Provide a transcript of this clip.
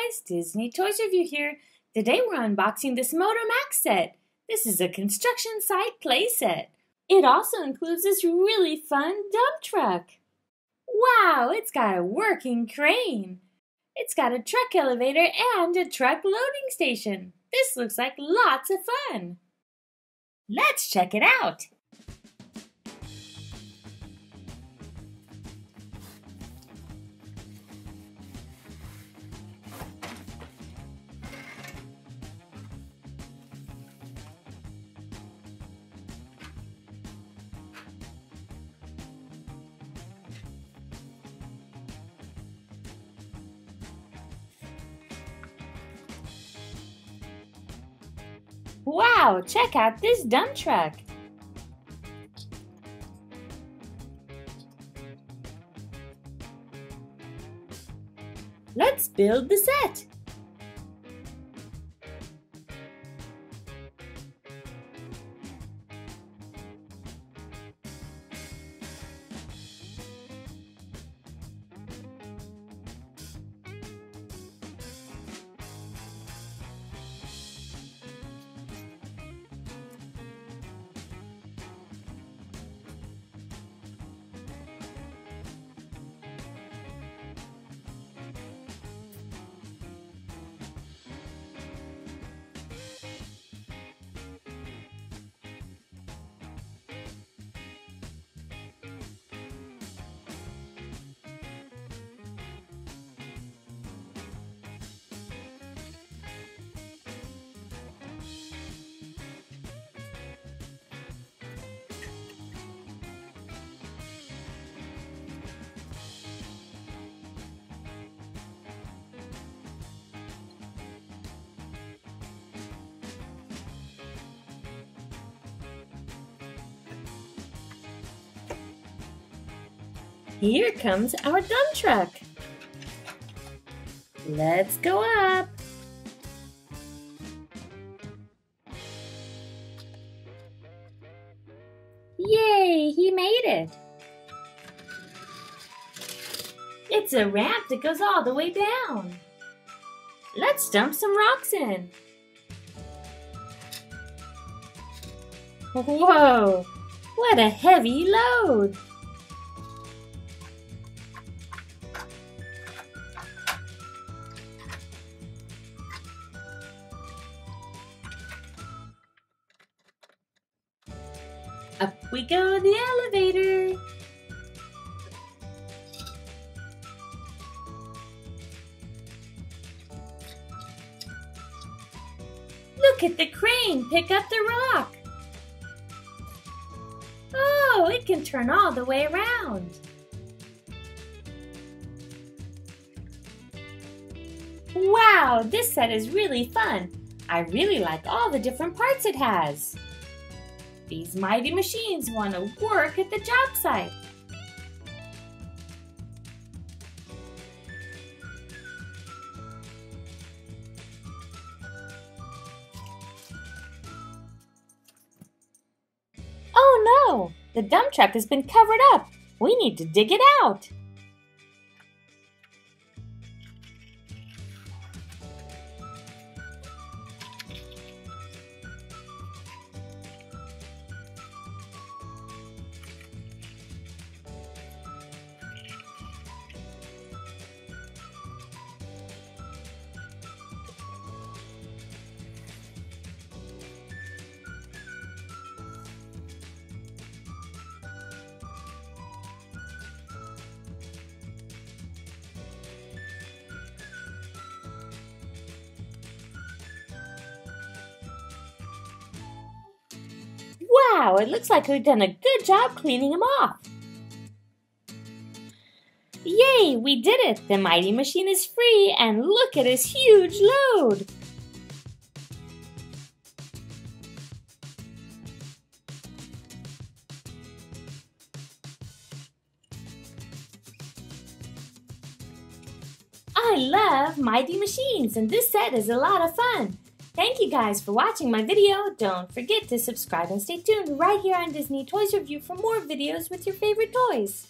guys, Disney Toys Review here. Today we're unboxing this Motor Max set. This is a construction site playset. It also includes this really fun dump truck. Wow, it's got a working crane. It's got a truck elevator and a truck loading station. This looks like lots of fun. Let's check it out. Wow, check out this dump truck. Let's build the set. Here comes our dump truck. Let's go up. Yay, he made it. It's a ramp that goes all the way down. Let's dump some rocks in. Whoa, what a heavy load. Up we go the elevator. Look at the crane pick up the rock. Oh, it can turn all the way around. Wow, this set is really fun. I really like all the different parts it has. These mighty machines want to work at the job site. Oh no! The dump truck has been covered up. We need to dig it out. Wow, it looks like we've done a good job cleaning them off. Yay, we did it! The mighty machine is free and look at his huge load! I love mighty machines and this set is a lot of fun. Thank you guys for watching my video. Don't forget to subscribe and stay tuned right here on Disney Toys Review for more videos with your favorite toys.